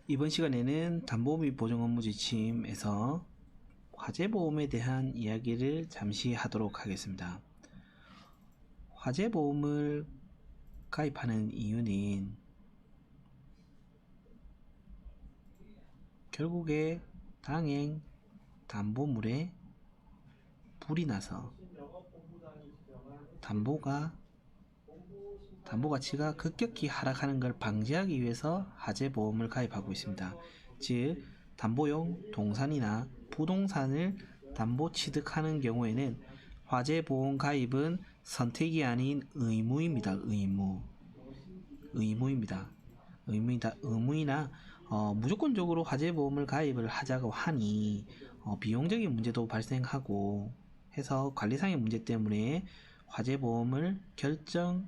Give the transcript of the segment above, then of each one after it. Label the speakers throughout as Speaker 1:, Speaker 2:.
Speaker 1: 이번 시간에는 담보 및 보증 업무 지침에서 화재보험에 대한 이야기를 잠시 하도록 하겠습니다. 화재보험을 가입하는 이유는 결국에 당행 담보물에 불이 나서 담보 가치가 급격히 하락하는 걸 방지하기 위해서 화재보험을 가입하고 있습니다. 즉 담보용 동산이나 부동산을 담보 취득하는 경우에는 화재보험 가입은 선택이 아닌 의무입니다. 의무이나 무조건적으로 화재보험을 가입을 하자고 하니 비용적인 문제도 발생하고 해서 관리상의 문제 때문에 화재보험을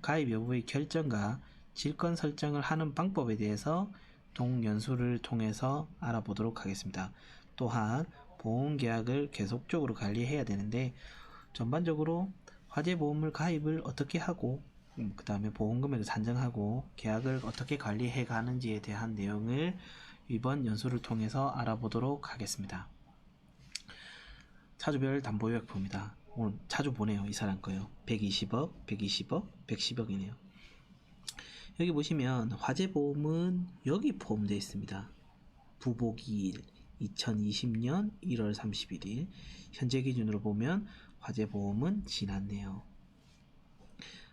Speaker 1: 가입 여부의 결정과 질권 설정을 하는 방법에 대해서 동연수를 통해서 알아보도록 하겠습니다. 또한 보험계약을 계속적으로 관리해야 되는데 전반적으로 화재보험을 가입을 어떻게 하고 그 다음에 보험금액을 산정하고 계약을 어떻게 관리해 가는지에 대한 내용을 이번 연수를 통해서 알아보도록 하겠습니다. 차주별 담보요약표입니다. 오늘 자주 보네요. 이 사람 거요. 120억, 120억, 110억이네요. 여기 보시면 화재보험은 여기 포함되어 있습니다. 부보기일 2020년 1월 31일 현재 기준으로 보면 화재보험은 지났네요.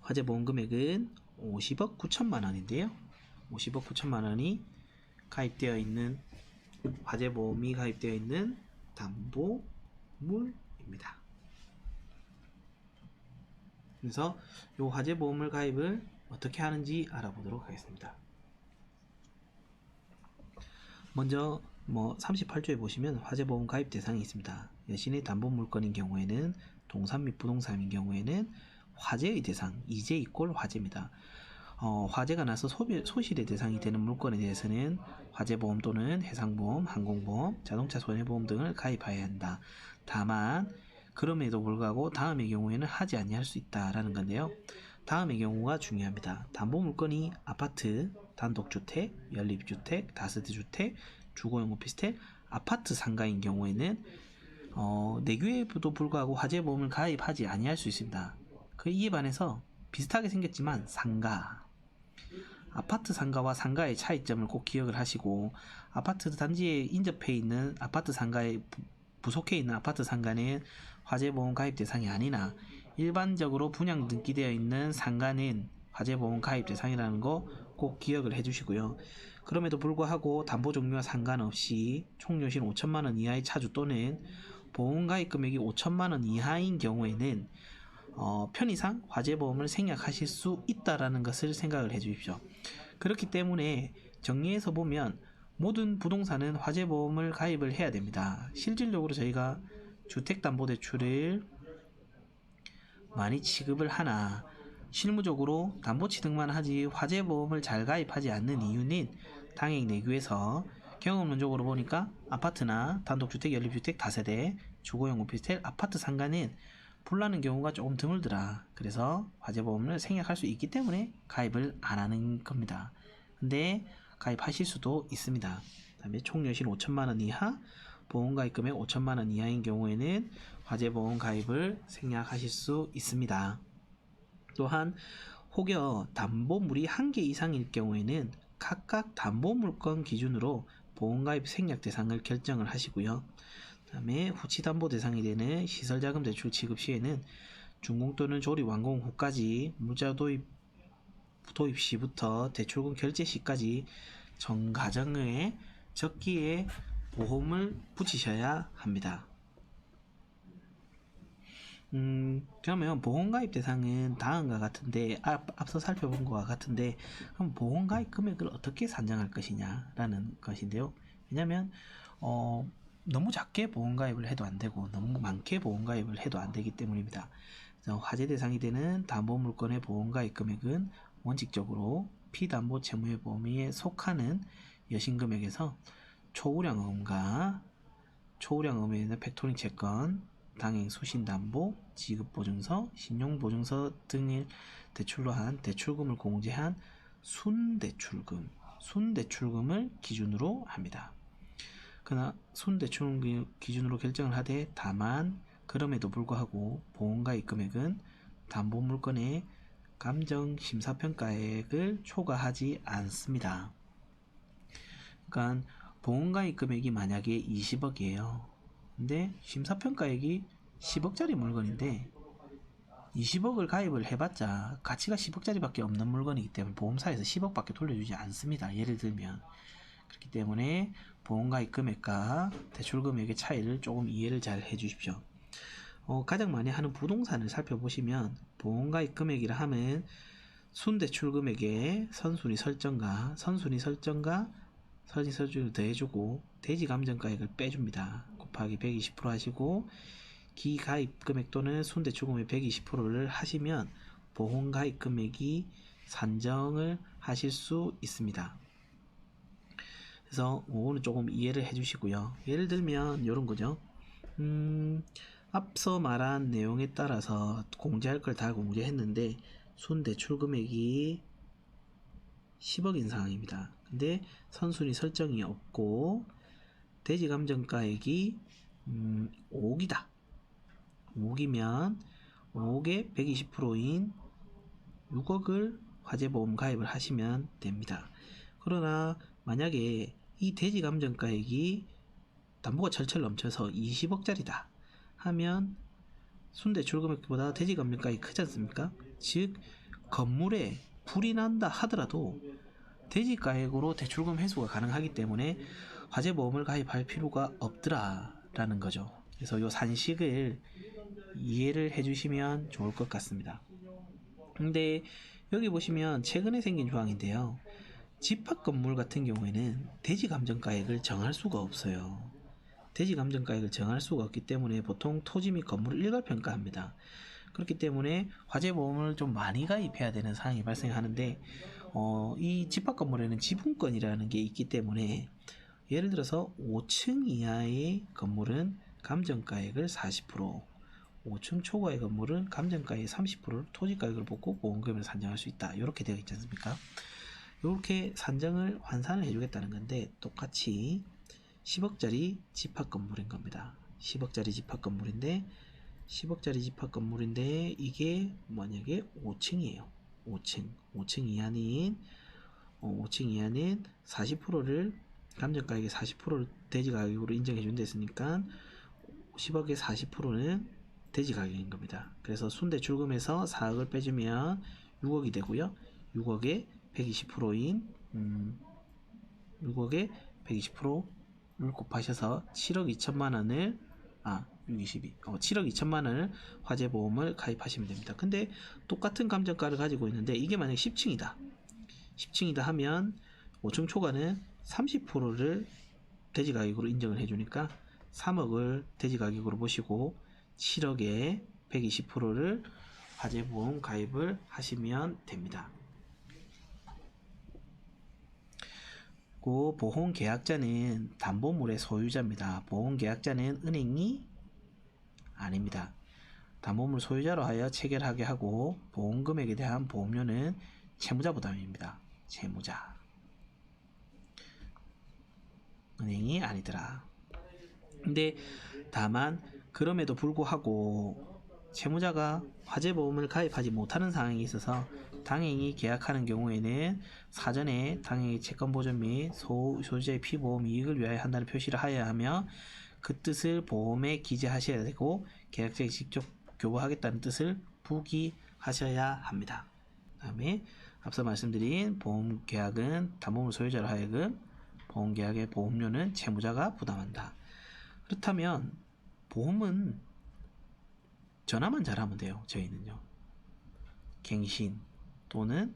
Speaker 1: 화재보험 금액은 50억 9천만 원인데요. 50억 9천만 원이 가입되어 있는 화재보험이 가입되어 있는 담보물입니다. 그래서 이 화재보험을 가입을 어떻게 하는지 알아보도록 하겠습니다. 먼저 38조에 보시면 화재보험 가입 대상이 있습니다. 여신의 담보물건인 경우에는 동산 및 부동산인 경우에는 화재의 대상, 이재 이꼴 화재입니다. 화재가 나서 소실의 대상이 되는 물건에 대해서는 화재보험 또는 해상보험, 항공보험, 자동차 손해보험 등을 가입해야 한다. 다만 그럼에도 불구하고 다음의 경우에는 하지 아니할 수 있다라는 건데요. 다음의 경우가 중요합니다. 담보물건이 아파트, 단독주택, 연립주택, 다세대주택, 주거용 오피스텔, 아파트 상가인 경우에는 내규에도 불구하고 화재보험을 가입하지 아니할 수 있습니다. 이에 반해서 비슷하게 생겼지만 아파트 상가와 상가의 차이점을 꼭 기억을 하시고 아파트 단지에 인접해 있는 아파트 상가에 부속해 있는 아파트 상가는 화재보험 가입 대상이 아니나 일반적으로 분양 등기되어 있는 상가는 화재보험 가입 대상이라는 거 꼭 기억을 해주시고요. 그럼에도 불구하고 담보 종류와 상관없이 총료신 5천만원 이하의 차주 또는 보험 가입 금액이 5천만원 이하인 경우에는 편의상 화재보험을 생략하실 수 있다라는 것을 생각을 해주십시오. 그렇기 때문에 정리해서 보면 모든 부동산은 화재보험을 가입을 해야 됩니다. 실질적으로 저희가 주택담보대출을 많이 취급을 하나 실무적으로 담보취득만 하지 화재보험을 잘 가입하지 않는 이유는 당행 내규에서 경험론적으로 보니까 아파트나 단독주택, 연립주택, 다세대, 주거용 오피스텔, 아파트 상가는 불나는 경우가 조금 드물더라. 그래서 화재보험을 생략할 수 있기 때문에 가입을 안 하는 겁니다. 근데 가입하실 수도 있습니다. 그 다음에 총여신 5천만원 이하, 보험가입 금액 5천만원 이하인 경우에는 화재보험 가입을 생략하실 수 있습니다. 또한 혹여 담보물이 1개 이상일 경우에는 각각 담보물건 기준으로 보험가입 생략 대상을 결정을 하시고요. 그 다음에 후치담보 대상이 되는 시설자금 대출 지급 시에는 준공 또는 조립 완공 후까지 물자 도입 시부터 대출금 결제 시까지 전 과정의 적기에 보험을 붙이셔야 합니다. 그러면 보험가입 대상은 다음과 같은데 앞서 살펴본 것과 같은데 그럼 보험가입 금액을 어떻게 산정할 것이냐 라는 것인데요. 왜냐면 너무 작게 보험가입을 해도 안되고 너무 많게 보험가입을 해도 안되기 때문입니다. 화재 대상이 되는 담보물건의 보험가입 금액은 원칙적으로 피담보 채무의 범위에 속하는 여신금액에서 초우량음과 초우량음에는 팩토링 채권, 당행 수신담보, 지급보증서, 신용보증서 등을 대출로 한 대출금을 공제한 순대출금, 순대출금을 기준으로 합니다. 그러나 순대출금 기준으로 결정을 하되 다만 그럼에도 불구하고 보험가입 금액은 담보물건의 감정심사평가액을 초과하지 않습니다. 그러니까 보험가입 금액이 만약에 20억이에요. 근데 심사평가액이 10억짜리 물건인데 20억을 가입을 해봤자 가치가 10억짜리밖에 없는 물건이기 때문에 보험사에서 10억밖에 돌려주지 않습니다. 예를 들면 그렇기 때문에 보험가입 금액과 대출금액의 차이를 조금 이해를 잘 해주십시오. 가장 많이 하는 부동산을 살펴보시면 보험가입 금액이라 하면 순대출금액의 선순위 설정과 선순위설정을 더해주고 대지감정가액을 빼줍니다. 곱하기 120% 하시고 기가입 금액 또는 순대출금액 120%를 하시면 보험가입 금액이 산정을 하실 수 있습니다. 그래서 이거는 조금 이해를 해주시고요. 예를 들면 이런 거죠. 앞서 말한 내용에 따라서 공제할 걸 다 공제했는데 순대출 금액이 10억인 상황입니다. 근데 선순위 설정이 없고 대지감정가액이 5억이다. 5억이면 5억에 120%인 6억을 화재보험 가입을 하시면 됩니다. 그러나 만약에 이 대지감정가액이 담보가 철철 넘쳐서 20억짜리다 하면 순대출금액보다 대지감정가액이 크지 않습니까? 즉 건물에 불이 난다 하더라도 대지가액으로 대출금 회수가 가능하기 때문에 화재보험을 가입할 필요가 없더라라는 거죠. 그래서 이 산식을 이해를 해주시면 좋을 것 같습니다. 근데 여기 보시면 최근에 생긴 조항인데요. 집합건물 같은 경우에는 대지감정가액을 정할 수가 없어요. 대지감정가액을 정할 수가 없기 때문에 보통 토지 및 건물을 일괄평가합니다. 그렇기 때문에 화재보험을 좀 많이 가입해야 되는 상황이 발생하는데 이 집합건물에는 지분권이라는 게 있기 때문에 예를 들어서 5층 이하의 건물은 감정가액을 40%, 5층 초과의 건물은 감정가액 30%를 토지가액으로 볶고 보험금을 산정할 수 있다. 이렇게 되어 있지 않습니까? 이렇게 산정을 환산을 해주겠다는 건데 똑같이 10억짜리 집합건물인 겁니다. 10억짜리 집합건물인데 이게 만약에 5층이에요. 5층 이하는 40%를 감정가액의 40%를 대지가격으로 인정해 준다 했으니까 10억의 40%는 대지가격인 겁니다. 그래서 순대출금에서 4억을 빼주면 6억이 되고요. 6억의 120%인 6억의 120%를 곱하셔서 7억 2천만 원을 7억 2천만 원을 화재보험을 가입하시면 됩니다. 근데 똑같은 감정가를 가지고 있는데 이게 만약 10층이다 하면 5층 초과는 30%를 대지가격으로 인정을 해주니까 3억을 대지가격으로 보시고 7억에 120%를 화재보험 가입을 하시면 됩니다. 보험계약자는 담보물의 소유자입니다. 보험계약자는 은행이 아닙니다. 담보물 소유자로 하여 체결하게 하고 보험금액에 대한 보험료는 채무자 부담입니다. 채무자. 은행이 아니더라. 근데 다만 그럼에도 불구하고 채무자가 화재보험을 가입하지 못하는 상황이 있어서 당행이 계약하는 경우에는 사전에 당행의 채권보전 및 소유자의 피보험 이익을 위하여 한다는 표시를 하여야 하며 그 뜻을 보험에 기재하셔야 되고 계약자에게 직접 교부하겠다는 뜻을 부기하셔야 합니다. 그 다음에 앞서 말씀드린 보험계약은 담보물 소유자로 하여금 보험계약의 보험료는 채무자가 부담한다. 그렇다면 보험은 전화만 잘하면 돼요. 저희는요. 갱신 또는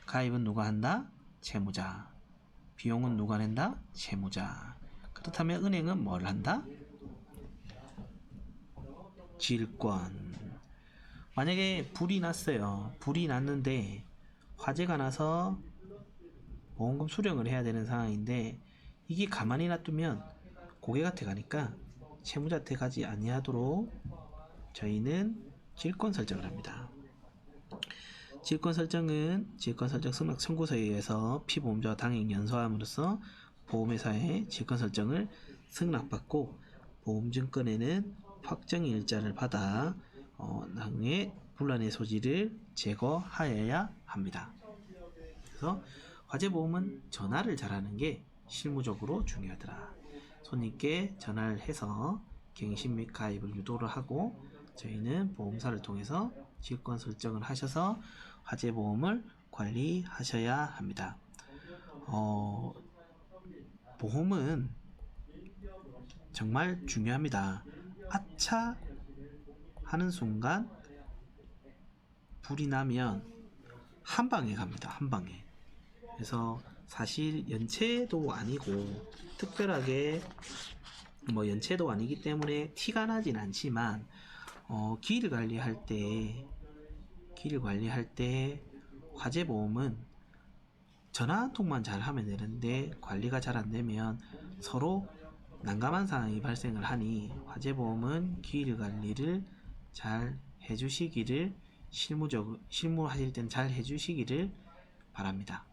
Speaker 1: 가입은 누가 한다? 채무자. 비용은 누가 낸다? 채무자. 그렇다면 은행은 뭘 한다? 질권. 만약에 불이 났어요. 불이 났는데 화재가 나서 보험금 수령을 해야 되는 상황인데 이게 가만히 놔두면 고객한테 가니까 채무자한테 가지 아니하도록 저희는 질권 설정을 합니다. 지휘권 설정은 지휘권 설정 승낙 청구서에 의해서 피보험자와 당행 연소함으로써 보험회사의 지휘권 설정을 승낙받고 보험증권에는 확정일자를 받아 나중에 분란의 소지를 제거하여야 합니다. 그래서 화재보험은 전화를 잘하는 게 실무적으로 중요하더라. 손님께 전화를 해서 갱신 및 가입을 유도를 하고 저희는 보험사를 통해서 지휘권 설정을 하셔서 화재보험을 관리하셔야 합니다. 보험은 정말 중요합니다. 아차 하는 순간 불이 나면 한 방에 갑니다. 한 방에. 그래서 사실 연체도 아니고 특별하게 뭐 연체도 아니기 때문에 티가 나진 않지만 기일 관리할 때 화재보험은 전화 한 통만 잘 하면 되는데 관리가 잘 안 되면 서로 난감한 상황이 발생을 하니 화재보험은 기일 관리를 잘 해주시기를 실무하실 땐 잘 해주시기를 바랍니다.